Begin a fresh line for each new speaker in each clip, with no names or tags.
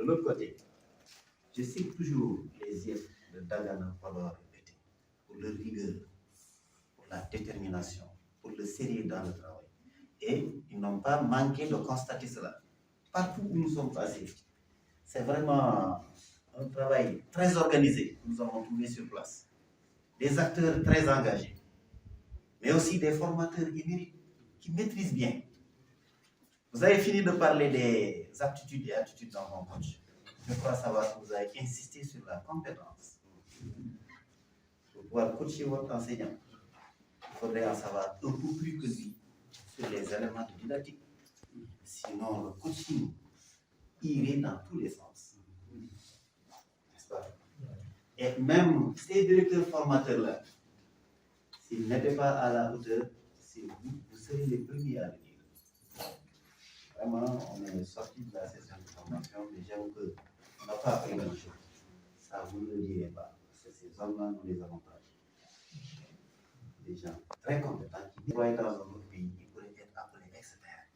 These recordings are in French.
de l'autre côté, je cite toujours les IEF de Dagana, Podor et Bété pour leur rigueur, pour la détermination, pour le sérieux dans le travail. Et ils n'ont pas manqué de constater cela. Partout où nous sommes passés, c'est vraiment un travail très organisé que nous avons trouvé sur place. Des acteurs très engagés, mais aussi des formateurs émérites qui maîtrisent bien. Vous avez fini de parler des aptitudes et attitudes dans mon coach. Je crois savoir que vous avez insisté sur la compétence. Pour pouvoir coacher votre enseignant, il faudrait en savoir un peu plus que lui sur les éléments de didactique. Sinon, le coaching irait dans tous les sens. N'est-ce pas? Et même ces directeurs formateurs-là, s'ils n'étaient pas à la hauteur, vous serez les premiers à le dire. Vraiment, on est sorti de la session de formation, mais j'avoue qu'on n'a pas appris grand-chose. Ça, vous ne le direz pas. Parce que ces hommes-là, nous les avons pas. Des gens très compétents qui déploient dans un autre pays, ils pourraient être appelés experts.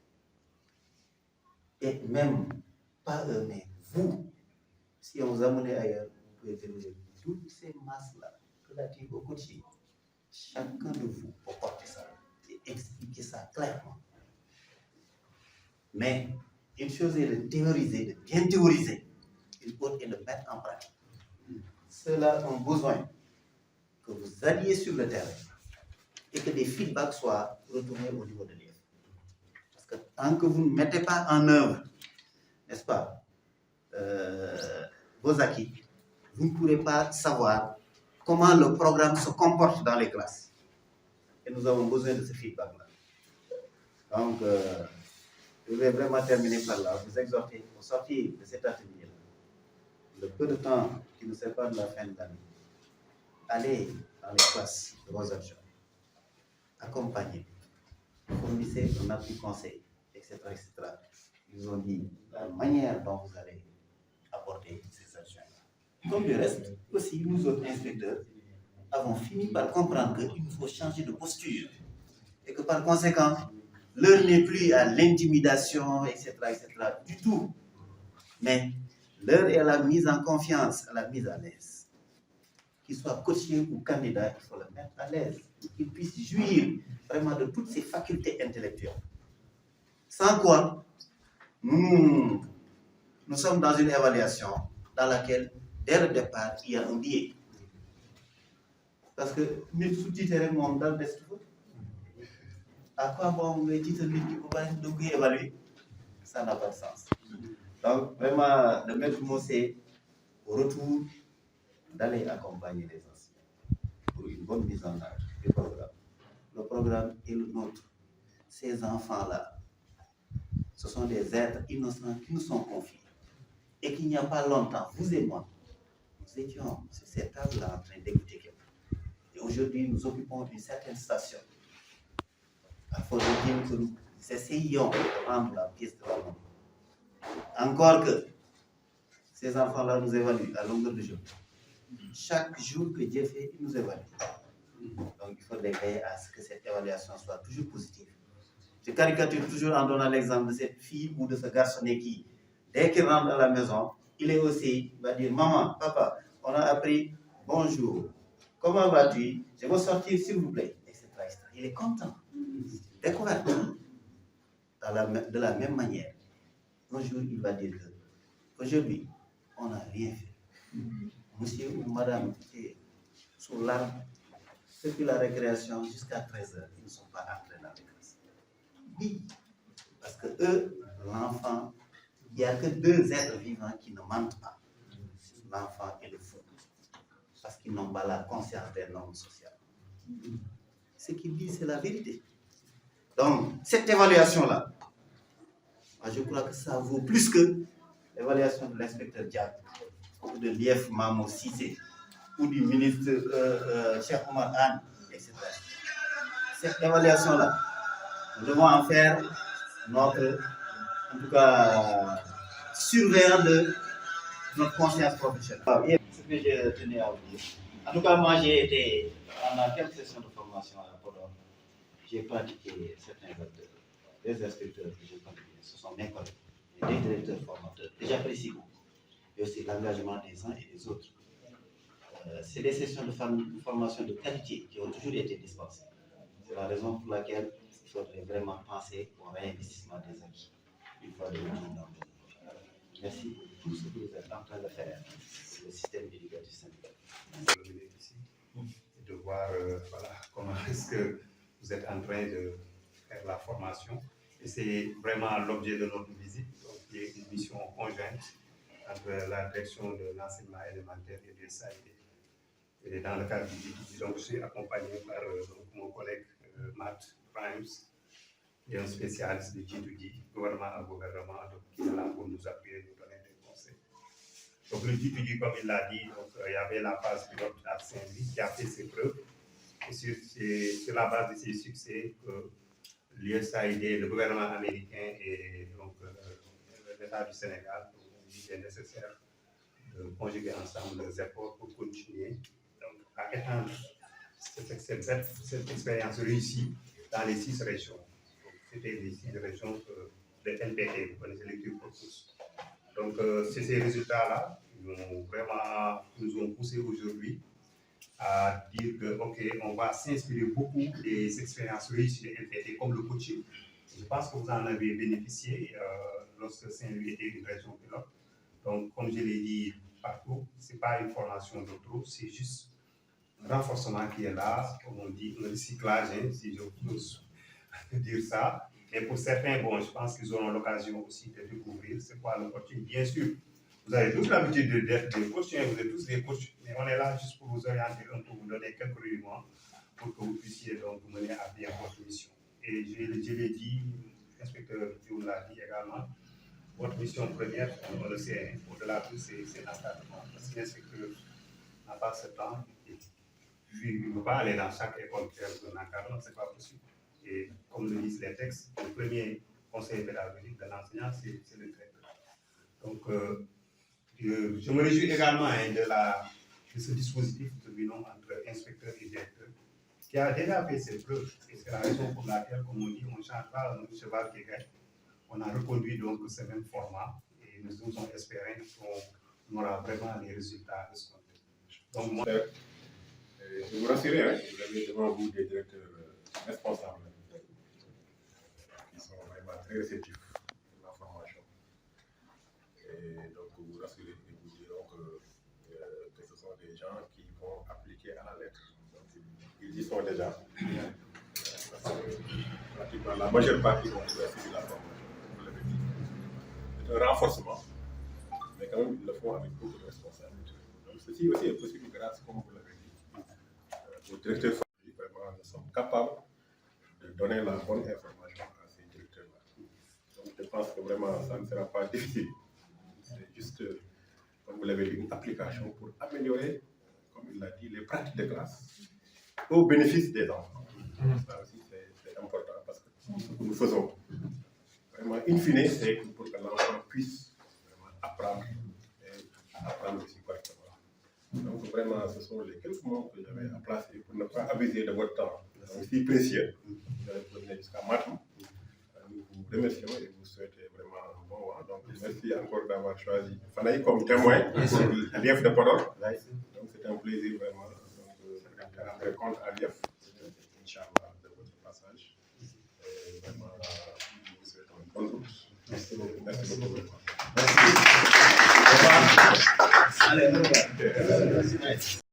Et même, pas eux, mais vous, si on vous amène ailleurs, vous pouvez dérouler toutes ces masses-là relatives au coaching. Chacun de vous peut porter ça et expliquer ça clairement. Mais une chose est de théoriser, de bien théoriser. Une autre est de mettre en pratique. Ceux-là ont besoin que vous alliez sur le terrain et que des feedbacks soient retournés au niveau de l'IEF. Parce que tant que vous ne mettez pas en œuvre, n'est-ce pas, vos acquis, vous ne pourrez pas savoir comment le programme se comporte dans les classes. Et nous avons besoin de ce feedback-là. Donc, je vais vraiment terminer par là. Vous exhorter au sortir de cet atelier-là, le peu de temps qui nous sépare de la fin de l'année, allez dans les classes de vos adjoints, accompagnez, fournissez un appui conseil, etc., etc. Ils ont dit la manière dont vous allez aborder ces adjoints. Comme le reste, aussi, nous autres inspecteurs avons fini par comprendre qu'il nous faut changer de posture et que par conséquent, l'heure n'est plus à l'intimidation, etc., du tout. Mais l'heure est à la mise en confiance, à la mise à l'aise. Qu'il soit coaché ou candidat, il faut le mettre à l'aise. Qu'il puisse jouir vraiment de toutes ses facultés intellectuelles. Sans quoi, nous sommes dans une évaluation dans laquelle, dès le départ, il y a un biais. Parce que nous sous-titrons dans le test. À quoi bon les titres qui ne peuvent pas être évaluer? Ça n'a pas de sens. Donc, vraiment, le maître mot, c'est au retour d'aller accompagner les enseignants pour une bonne mise en œuvre du programme. Le programme est le nôtre. Ces enfants-là, ce sont des êtres innocents qui nous sont confiés. Et qu'il n'y a pas longtemps, vous et moi, nous étions sur cette table-là en train d'écouter quelqu'un. Et aujourd'hui, nous occupons une certaine station. Il faut dire que nous essayons de rendre la pièce de la monnaie. Encore que ces enfants-là nous évaluent à longueur de jour. Chaque jour que Dieu fait, il nous évalue. Donc il faut veiller à ce que cette évaluation soit toujours positive. Je caricature toujours en donnant l'exemple de cette fille ou de ce garçonnet qui, dès qu'il rentre à la maison, il est aussi, il va dire, maman, papa, on a appris bonjour, comment vas-tu? Je veux sortir s'il vous plaît, etc. Il est content. Découverte. De la même manière, un jour il va dire que aujourd'hui, on n'a rien fait. Monsieur ou madame était sous l'arbre depuis la récréation jusqu'à 13h, ils ne sont pas entrés dans les classes. Oui, parce que eux, l'enfant, il n'y a que deux êtres vivants qui ne mentent pas. L'enfant et le fou. Parce qu'ils n'ont pas la conscience des normes sociales. Ce qu'ils disent, c'est la vérité. Donc, cette évaluation-là, je crois que ça vaut plus que l'évaluation de l'inspecteur Diak, ou de l'IF Mamo Cissé, ou du ministre Cheikh Omar Anne, etc. Cette évaluation-là, nous devons en faire notre, en tout cas, surveillant de notre conscience professionnelle. Ce que je tenais à vous dire. En tout cas, moi, j'ai été, pendant quelques sessions de formation à Podor, j'ai pratiqué certains acteurs, des inspecteurs que je connais, ce sont mes collègues, des directeurs formateurs, que j'apprécie beaucoup. et aussi l'engagement des uns et des autres. C'est des sessions de formation de qualité qui ont toujours été dispensées. C'est la raison pour laquelle il faudrait vraiment penser au réinvestissement des acquis une fois de retour dans le monde. Merci pour tout ce que vous êtes en train de faire sur le système éducatif sénégalais.
De venir ici et de voir voilà, comment est-ce que vous êtes en train de faire la formation. Et c'est vraiment l'objet de notre visite, donc, qui est une mission conjointe entre la direction de l'enseignement élémentaire et du SAID. Et dans le cadre du GITUDI, donc je suis accompagné par donc, mon collègue Matt Primes, qui est un spécialiste du GITUDI, gouvernement à gouvernement, donc, qui est là pour nous appuyer, nous donner des conseils. Donc le GITUDI, comme il l'a dit, donc, il y avait la phase pilote à Saint-Louis qui a fait ses preuves. Et c'est sur la base de ces succès que l'USAID, le gouvernement américain et donc l'État du Sénégal ont dit qu'il est nécessaire de conjuguer ensemble les efforts pour continuer donc, à étendre cette expérience réussie dans les 6 régions. C'était les 6 régions de NPT, vous connaissez l'équipe pour tous. Donc c'est ces résultats-là qui nous ont poussé aujourd'hui à dire que, ok, on va s'inspirer beaucoup des expériences réussies de NPT comme le coaching. Je pense que vous en avez bénéficié lorsque Saint-Louis était une région pilote. Donc, comme je l'ai dit partout, ce n'est pas une formation de trop, c'est juste un renforcement qui est là, comme on dit, un recyclage, hein, si je peux dire ça. Et pour certains, bon, je pense qu'ils auront l'occasion aussi de découvrir c'est quoi le coaching. Bien sûr, vous avez tous l'habitude d'être des coachs, vous êtes tous des coachs, mais on est là juste pour vous orienter un peu, vous donner quelques rudiments pour que vous puissiez donc mener à bien votre mission. Et je l'ai dit, l'inspecteur Diouf l'a dit également, votre mission première, on le sait, au-delà de tout, c'est l'encadrement. Parce que l'inspecteur n'a pas ce temps, il ne peut pas aller dans chaque école faire un encadrement, ce n'est pas possible. Et comme le disent les textes, le premier conseil pédagogique de l'enseignant, c'est le directeur. Donc, je me réjouis également de ce dispositif de binôme entre inspecteur et directeur, qui a déjà fait ses preuves. Et c'est la raison pour laquelle, comme on dit, on ne change pas un cheval qui gagne. On a reconduit donc ce même format et nous sommes espérés qu'on aura vraiment des résultats escomptés. Donc, moi,
je vous rassure, hein, vous avez devant vous des directeurs responsables qui sont vraiment très réceptifs à la formation. Et donc, vous rassurez et vous diront que ce sont des gens qui vont appliquer à la lettre. Donc, ils y sont déjà. Parce que pratiquement la majeure partie vont suivre la formation. C'est un renforcement, mais quand même, ils le font avec beaucoup de responsabilité. Donc, ceci aussi est possible grâce, comme vous l'avez dit, aux directeurs formés. Vraiment, nous sommes capables de donner la bonne information à ces directeurs-là. Donc, je pense que vraiment, ça ne sera pas difficile. C'est juste, comme vous l'avez dit, une application pour améliorer, comme il l'a dit, les pratiques de classe au bénéfice des enfants. Ça aussi, c'est important parce que ce que nous faisons, vraiment, in fine, c'est pour que l'enfant puisse vraiment apprendre et apprendre aussi correctement. Donc, vraiment, ce sont les quelques mots que j'avais à placer pour ne pas abuser de votre temps. Donc, si précieux, vous allez venir jusqu'à maintenant. Nous vous remercions et vous souhaitons vraiment un bon vent. Donc, merci encore d'avoir choisi Fanaï comme témoin pour l'IEF de Podor. Donc, c'est un plaisir vraiment de rendre compte à l'IEF, Inch'Allah, de votre passage. Et vraiment, je vous souhaite une bonne route. Merci beaucoup. Merci beaucoup.
Merci. Allez,